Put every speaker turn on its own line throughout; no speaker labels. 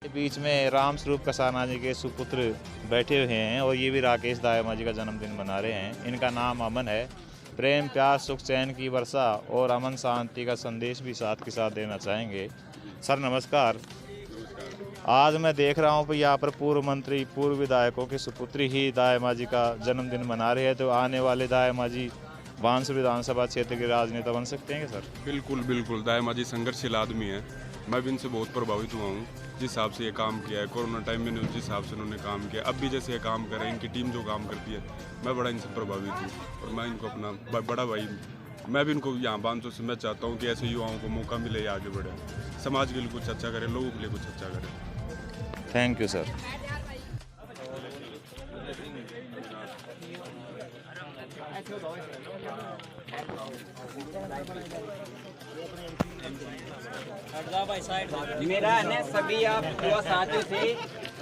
के बीच में राम स्वरूप कसाना जी के सुपुत्र बैठे हुए हैं और ये भी राकेश दायमा जी का जन्मदिन मना रहे हैं। इनका नाम अमन है। प्रेम प्यार सुख चैन की वर्षा और अमन शांति का संदेश भी साथ के साथ देना चाहेंगे। सर नमस्कार। आज मैं देख रहा हूँ कि यहाँ पर पूर्व मंत्री पूर्व विधायकों के सुपुत्री ही दायमा जी का जन्मदिन मना रहे हैं, तो आने वाले दायमा जी बांसुर विधानसभा क्षेत्र के राजनेता बन सकते हैं सर?
बिल्कुल बिल्कुल। दायमा जी संघर्षशील आदमी है। मैं भी इनसे बहुत प्रभावित हुआ हूँ। जिस हिसाब से ये काम किया है कोरोना टाइम में, जिस हिसाब से उन्होंने काम किया, अब भी जैसे ये काम कर रहे हैं, इनकी टीम जो काम करती है, मैं बड़ा इनसे प्रभावित हूँ और मैं इनको अपना बड़ा भाई, मैं भी इनको यहाँ बांसुर से मैं चाहता हूँ कि ऐसे युवाओं को मौका मिले, आगे बढ़े, समाज के लिए कुछ अच्छा करें, लोगों के लिए कुछ अच्छा करें।
Thank you sir.
मेरा है सभी आप युवा साथियों से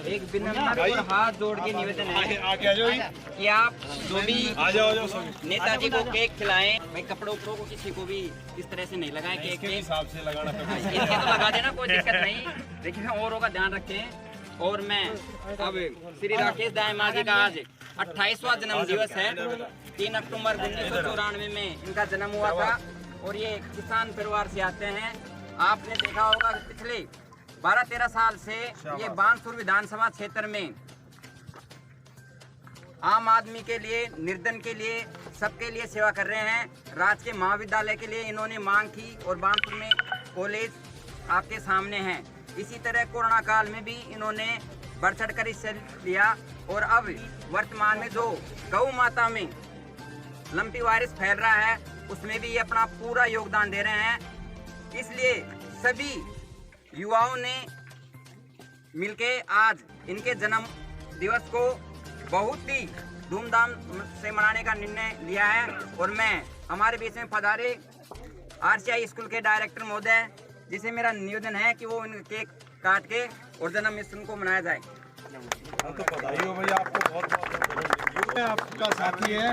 एक विनम्र और हाथ जोड़ के निवेदन है कि आप जो भी नेताजी को केक खिलाएं, भाई कपड़ों उपड़ों को किसी को भी इस तरह से नहीं लगाएं। केक के हिसाब से लगाना इनके तो लगा देना, कोई दिक्कत नहीं, लेकिन औरों का ध्यान रखें। और मैं अब श्री राकेश दायमा जी का आज 28वां जन्म दिवस है। 3 अक्टूबर 1994 में इनका जन्म हुआ था और ये किसान परिवार से आते हैं। आपने देखा होगा पिछले 12-13 साल से ये बांसुर विधानसभा क्षेत्र में आम आदमी के लिए, निर्धन के लिए, सबके लिए सेवा कर रहे हैं। राजकीय महाविद्यालय के लिए इन्होंने मांग की और बांसुर में कॉलेज आपके सामने हैं। इसी तरह कोरोना काल में भी इन्होंने बढ़ चढ़ कर हिस्सा लिया और अब वर्तमान में जो गौ माता में लंपी वायरस फैल रहा है उसमें भी ये अपना पूरा योगदान दे रहे हैं। इसलिए सभी युवाओं ने मिलके आज इनके जन्म दिवस को बहुत ही धूमधाम से मनाने का निर्णय लिया है। और मैं हमारे बीच में पधारे RCI स्कूल के डायरेक्टर महोदय जिसे मेरा निवेदन है कि वो इन केक काट के और जन्मदिन को मनाया जाए।
तो बधाई हो भैया, आपको बहुत बहुत आपका साथी है।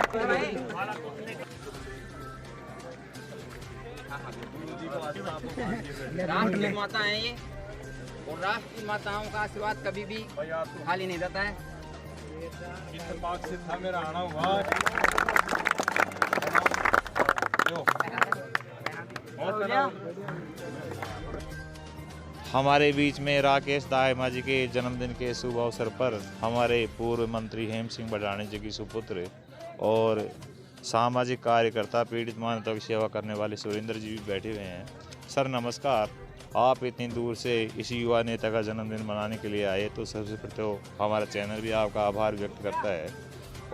राष्ट्र की माता है ये और राष्ट्र की माताओं का आशीर्वाद कभी भी खाली नहीं रहता है।
इत्तेफाक से था मेरा आना हुआ।
हमारे बीच में राकेश दायमा जी के जन्मदिन के शुभ अवसर पर हमारे पूर्व मंत्री हेम सिंह बडाणी जी की सुपुत्र और सामाजिक कार्यकर्ता पीड़ित मानवता की सेवा करने वाले सुरेंद्र जी भी बैठे हुए हैं। सर नमस्कार। आप इतनी दूर से इस युवा नेता का जन्मदिन मनाने के लिए आए, तो सबसे पहले तो हमारा चैनल भी आपका आभार व्यक्त करता है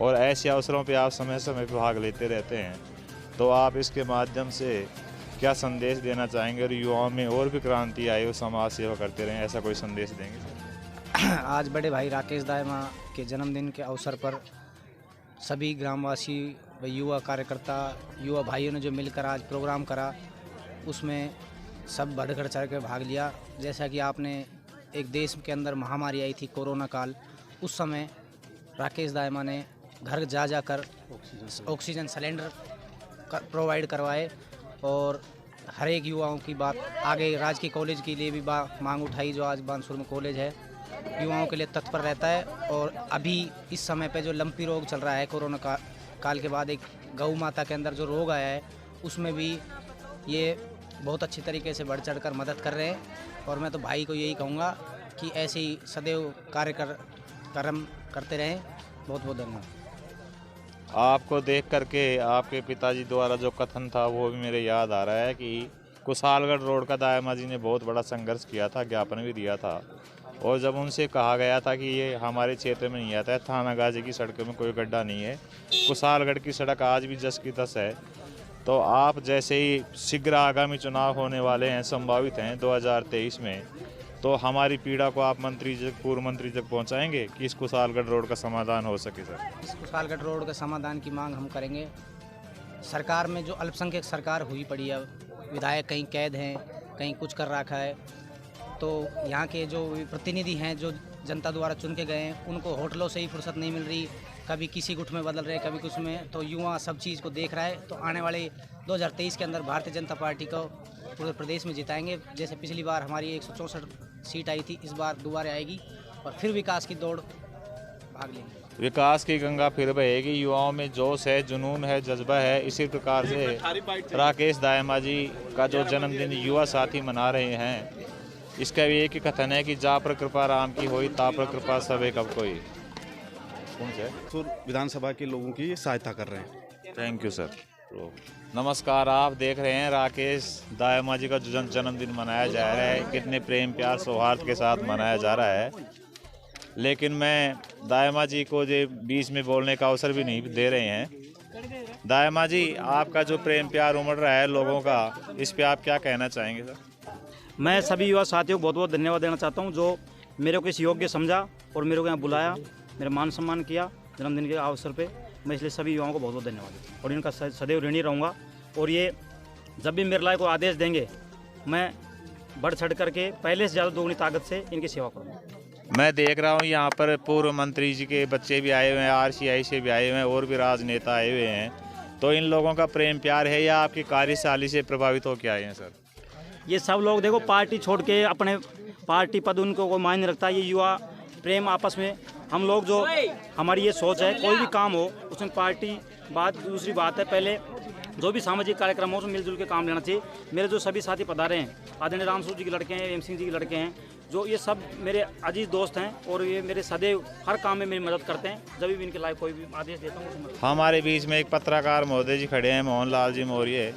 और ऐसे अवसरों पर आप समय समय पर भाग लेते रहते हैं, तो आप इसके माध्यम से क्या संदेश देना चाहेंगे और युवाओं में और भी क्रांति आए और समाज सेवा करते रहें, ऐसा कोई संदेश देंगे?
आज बड़े भाई राकेश दायमा के जन्मदिन के अवसर पर सभी ग्रामवासी व युवा कार्यकर्ता, युवा भाइयों ने जो मिलकर आज प्रोग्राम करा, उसमें सब बढ़ चढ़ कर भाग लिया। जैसा कि आपने एक देश के अंदर महामारी आई थी कोरोना काल, उस समय राकेश दायमा ने घर जा जाकर ऑक्सीजन सिलेंडर प्रोवाइड करवाए और हर एक युवाओं की बात आगे राजकीय कॉलेज के लिए भी मांग उठाई, जो आज बांसुर में कॉलेज है, युवाओं के लिए तत्पर रहता है। और अभी इस समय पे जो लंपी रोग चल रहा है कोरोना काल के बाद, एक गौ माता के अंदर जो रोग आया है, उसमें भी ये बहुत अच्छी तरीके से बढ़ चढ़कर मदद कर रहे हैं। और मैं तो भाई को यही कहूँगा कि ऐसे ही सदैव कर्म करते रहें। बहुत बहुत धन्यवाद।
आपको देख करके आपके पिताजी द्वारा जो कथन था वो भी मेरे याद आ रहा है कि कुशालगढ़ रोड का दायमा जी ने बहुत बड़ा संघर्ष किया था, ज्ञापन भी दिया था। और जब उनसे कहा गया था कि ये हमारे क्षेत्र में नहीं आता है, थाना गाजी की सड़कों में कोई गड्ढा नहीं है, कुशालगढ़ की सड़क आज भी 10 की 10 है। तो आप जैसे ही शीघ्र आगामी चुनाव होने वाले हैं, संभावित हैं 2023 में, तो हमारी पीड़ा को आप पूर्व मंत्री तक पहुंचाएंगे कि इस कुशालगढ़ रोड का समाधान हो सके? सर,
इस कुशालगढ़ रोड के समाधान की मांग हम करेंगे। सरकार में जो अल्पसंख्यक सरकार हुई पड़ी है, विधायक कहीं कैद हैं, कहीं कुछ कर रखा है, तो यहाँ के जो प्रतिनिधि हैं जो जनता द्वारा चुन के गए हैं, उनको होटलों से ही फुर्सत नहीं मिल रही, कभी किसी गुट में बदल रहे, कभी कुछ में। तो युवा सब चीज़ को देख रहा है। तो आने वाले 2023 के अंदर भारतीय जनता पार्टी को पूरे प्रदेश में जिताएंगे। जैसे पिछली बार हमारी 164 सीट आई थी, इस बार दोबारा आएगी और फिर विकास की दौड़ भाग लेंगे।
विकास की गंगा फिर बहेगी, युवाओं में जोश है, जुनून है, जज्बा है। इसी प्रकार से राकेश दायमा जी का जो जन्मदिन युवा साथी मना रहे हैं, इसका भी एक ही कथन है कि जा पर कृपा राम की होई, ता पर कृपा सबे कब कोई। कौन से
विधानसभा के लोगों की सहायता कर रहे हैं।
Thank you sir. नमस्कार, आप देख रहे हैं राकेश दायमा जी का जो जन्मदिन मनाया जा रहा है, कितने प्रेम प्यार सौहार्द के साथ मनाया जा रहा है। लेकिन मैं दायमा जी को जो बीच में बोलने का अवसर भी नहीं दे रहे हैं। दायमा जी, आपका जो प्रेम प्यार उमड़ रहा है लोगों का, इस पे आप क्या कहना चाहेंगे सर?
मैं सभी युवा साथियों को बहुत बहुत धन्यवाद देना चाहता हूं, जो मेरे को इस योग्य समझा और मेरे को यहाँ बुलाया, मेरा मान सम्मान किया जन्मदिन के अवसर पे। मैं इसलिए सभी युवाओं को बहुत बहुत धन्यवाद देता और इनका सदैव ऋणी रहूँगा। और ये जब भी मेरे लायक को आदेश देंगे, मैं बढ़ चढ़ करके पहले से ज़्यादा दोगुनी ताकत से इनकी सेवा करूँगा।
मैं देख रहा हूँ यहाँ पर पूर्व मंत्री जी के बच्चे भी आए हुए हैं, RCI से भी आए हुए हैं और भी राजनेता आए हुए हैं। तो इन लोगों का प्रेम प्यार है या आपकी कार्यशैली से प्रभावित होकर आए हैं सर?
ये सब लोग देखो पार्टी छोड़ के अपने पार्टी पद उनको कोई मायने रखता है। ये युवा प्रेम आपस में हम लोग जो हमारी ये सोच है, कोई भी काम हो उसमें पार्टी बात दूसरी बात है, पहले जो भी सामाजिक कार्यक्रम हो उसमें मिलजुल के काम लेना चाहिए। मेरे जो सभी साथी पधारे हैं, आदरणीय राम स्वरूप जी के लड़के हैं, एम सिंह जी के लड़के हैं, जो ये सब मेरे अजीज दोस्त हैं और ये मेरे सदैव हर काम में मेरी मदद करते हैं। जब भी इनके लायक कोई भी आदेश देता हूँ।
हमारे बीच में एक पत्रकार महोदय जी खड़े हैं, मोहन लाल जी मौर्य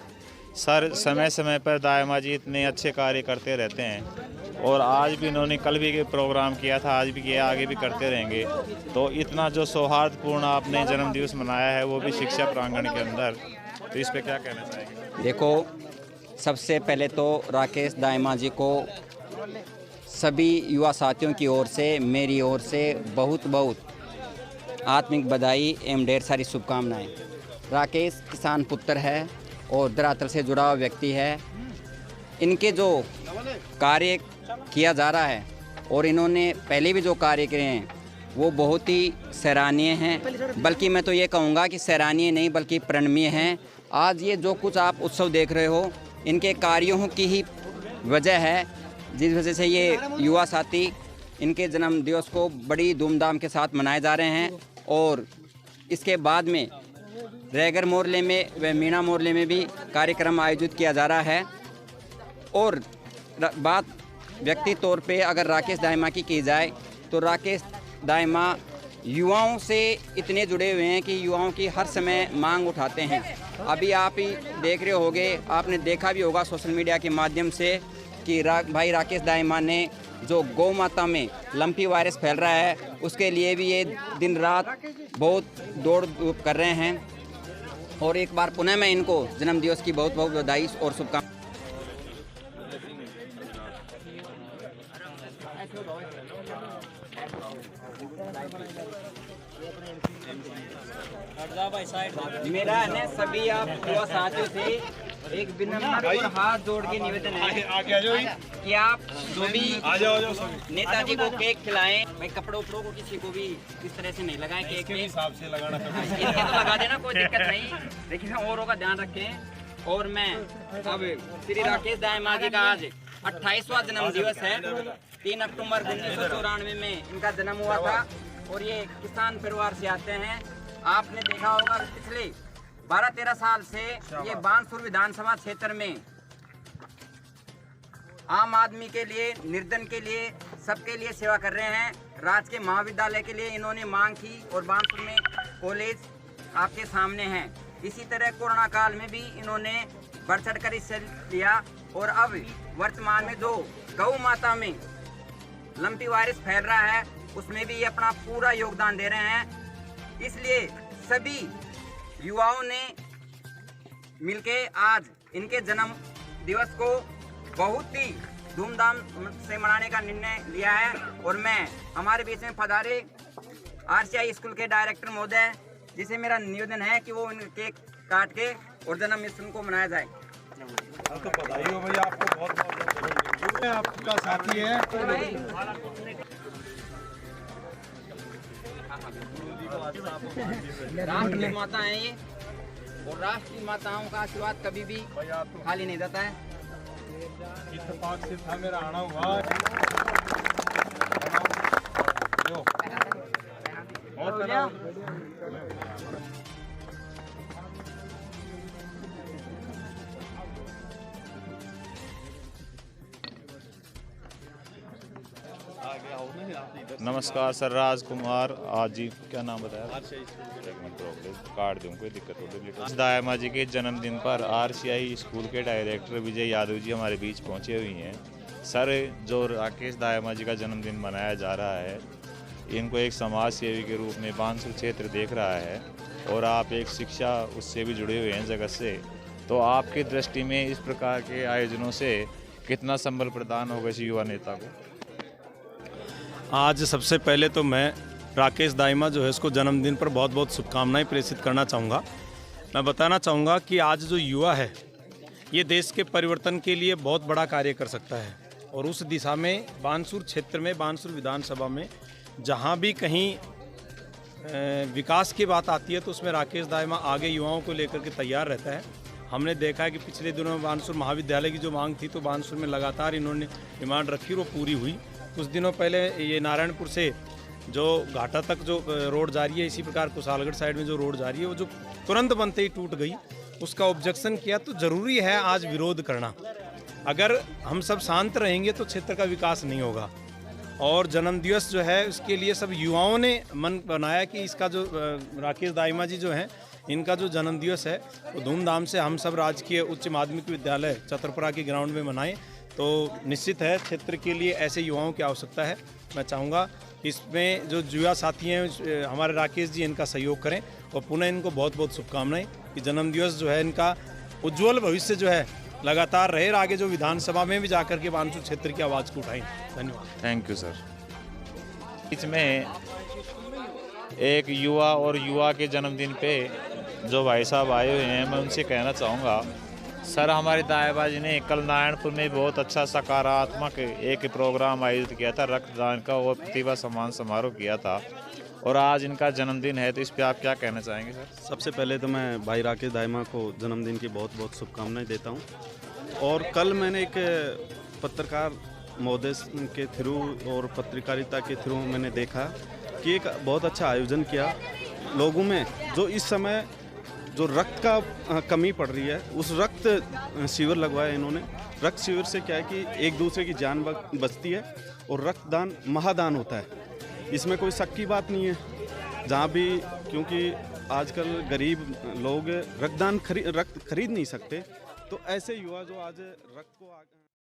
सर। समय समय पर दायमा जी इतने अच्छे कार्य करते रहते हैं और आज भी इन्होंने, कल भी प्रोग्राम किया था, आज भी किया, आगे भी करते रहेंगे। तो इतना जो सौहार्दपूर्ण आपने जन्मदिवस मनाया है, वो भी शिक्षा प्रांगण के अंदर, तो इस पर क्या कहना चाहेंगे?
देखो, सबसे पहले तो राकेश दायमा जी को सभी युवा साथियों की ओर से, मेरी ओर से बहुत बहुत आत्मिक बधाई एवं ढेर सारी शुभकामनाएं। राकेश किसान पुत्र है और धरातल से जुड़ा हुआ व्यक्ति है। इनके जो कार्य किया जा रहा है और इन्होंने पहले भी जो कार्य किए हैं वो बहुत ही सराहनीय हैं, बल्कि मैं तो ये कहूँगा कि सराहनीय नहीं बल्कि प्रणनीय हैं। आज ये जो कुछ आप उत्सव देख रहे हो, इनके कार्यों की ही वजह है, जिस वजह से ये युवा साथी इनके जन्म दिवस को बड़ी धूमधाम के साथ मनाए जा रहे हैं। और इसके बाद में रैगर मोहल्ले में व मीणा मोहल्ले में भी कार्यक्रम आयोजित किया जा रहा है। और बात व्यक्ति तौर पे अगर राकेश दायमा की जाए तो राकेश दायमा युवाओं से इतने जुड़े हुए हैं कि युवाओं की हर समय मांग उठाते हैं। अभी आप ही देख रहे होंगे, आपने देखा भी होगा सोशल मीडिया के माध्यम से कि भाई राकेश दायमा ने जो गौ माता में लंपी वायरस फैल रहा है, उसके लिए भी ये दिन रात बहुत दौड़ धूप कर रहे हैं। और एक बार पुनः मैं इनको जन्मदिवस की बहुत बहुत बधाई और शुभकामनाएं। मेरा है सभी आप युवा साथियों से एक विनम्र और हाथ जोड़ के निवेदन है कि आप जो भी नेताजी को केक खिलाएं, भाई कपड़ों उपड़ों को किसी को भी इस तरह से नहीं लगाएं। केक के हिसाब से लगाना, इनके तो लगा देना, कोई दिक्कत नहीं, लेकिन औरों का ध्यान रखें। और मैं अब श्री राकेश दायमा जी का आज 28वां जन्म दिवस है। 3 अक्टूबर 1994 में इनका जन्म हुआ था और ये किसान परिवार से आते हैं। आपने देखा होगा पिछले 12-13 साल से ये बानसूर विधानसभा क्षेत्र में आम आदमी के लिए, निर्धन के लिए, सबके लिए सेवा कर रहे हैं। राजकीय महाविद्यालय के लिए इन्होंने मांग की और बानसूर में कॉलेज आपके सामने हैं। इसी तरह कोरोना काल में भी इन्होंने बढ़ चढ़ कर हिस्सा लिया और अब वर्तमान में जो गौ माता में लंपी वायरस फैल रहा है, उसमें भी ये अपना पूरा योगदान दे रहे हैं। इसलिए सभी युवाओं ने मिलके आज इनके जन्म दिवस को बहुत ही धूमधाम से मनाने का निर्णय लिया है। और मैं हमारे बीच में पधारे RCI स्कूल के डायरेक्टर महोदय, जिसे मेरा निवेदन है कि वो केक काट के और जन्मदिन को मनाया जाए।
तो बधाई हो भैया, आपको बहुत बहुत आपका साथी है।
राष्ट्र की माता है ये, और राष्ट्र की माताओं का आशीर्वाद कभी भी खाली नहीं जाता है।
इत्तेफाक से था मेरा आना हुआ। और
नमस्कार सर, राजकुमार आज जी क्या नाम बताया? एक मिनट रोक लो, काट दूँ, कोई दिक्कत हो। दायमा जी के जन्मदिन पर RCI स्कूल के डायरेक्टर विजय यादव जी हमारे बीच पहुंचे हुए हैं। सर, जो राकेश दायमा जी का जन्मदिन मनाया जा रहा है, इनको एक समाज सेवी के रूप में बानसूर क्षेत्र देख रहा है और आप एक शिक्षा उससे भी जुड़े हुए हैं जगत से, तो आपकी दृष्टि में इस प्रकार के आयोजनों से कितना संबल प्रदान होगा इस युवा नेता को?
आज सबसे पहले तो मैं राकेश दाइमा जो है इसको जन्मदिन पर बहुत बहुत शुभकामनाएं प्रेषित करना चाहूँगा। मैं बताना चाहूँगा कि आज जो युवा है ये देश के परिवर्तन के लिए बहुत बड़ा कार्य कर सकता है और उस दिशा में बानसूर क्षेत्र में, बानसूर विधानसभा में जहाँ भी कहीं विकास की बात आती है तो उसमें राकेश दाइमा आगे युवाओं को लेकर के तैयार रहता है। हमने देखा है कि पिछले दिनों में बानसूर महाविद्यालय की जो मांग थी तो बानसूर में लगातार इन्होंने डिमांड रखी, वो पूरी हुई। कुछ दिनों पहले ये नारायणपुर से जो घाटा तक जो रोड जा रही है, इसी प्रकार कुशालगढ़ साइड में जो रोड जा रही है वो जो तुरंत बनते ही टूट गई, उसका ऑब्जेक्शन किया। तो ज़रूरी है आज विरोध करना। अगर हम सब शांत रहेंगे तो क्षेत्र का विकास नहीं होगा। और जन्मदिवस जो है उसके लिए सब युवाओं ने मन बनाया कि इसका जो राकेश दाइमा जी जो हैं इनका जो जन्मदिवस है वो धूमधाम से हम सब राजकीय उच्च माध्यमिक विद्यालय चतरपुरा के ग्राउंड में मनाएं। तो निश्चित है क्षेत्र के लिए ऐसे युवाओं की आवश्यकता है। मैं चाहूँगा इसमें जो युवा साथी हैं हमारे राकेश जी इनका सहयोग करें और पुनः इनको बहुत बहुत शुभकामनाएं कि जन्मदिवस जो है इनका उज्ज्वल भविष्य जो है लगातार रहे और आगे जो विधानसभा में भी जाकर के बानसूर क्षेत्र की आवाज़ को उठाएं। धन्यवाद।
Thank you sir. इसमें एक युवा और युवा के जन्मदिन पे जो भाई साहब आए हुए हैं, मैं उनसे कहना चाहूँगा सर, हमारे दायबा जी ने कल नारायणपुर में बहुत अच्छा सकारात्मक एक प्रोग्राम आयोजित किया था, रक्तदान का और प्रतिभा सम्मान समारोह किया था, और आज इनका जन्मदिन है, तो इस पे आप क्या कहना चाहेंगे सर?
सबसे पहले तो मैं भाई राकेश दाइमा को जन्मदिन की बहुत बहुत शुभकामनाएं देता हूं। और कल मैंने एक पत्रकार महोदय के थ्रू और पत्रकारिता के थ्रू मैंने देखा कि एक बहुत अच्छा आयोजन किया लोगों में। जो इस समय जो रक्त का कमी पड़ रही है, उस रक्त शिविर लगवाया इन्होंने। रक्त शिविर से क्या है कि एक दूसरे की जान बचती है और रक्तदान महादान होता है, इसमें कोई शक की बात नहीं है। जहाँ भी, क्योंकि आजकल गरीब लोग रक्त खरीद नहीं सकते, तो ऐसे युवा जो आज रक्त को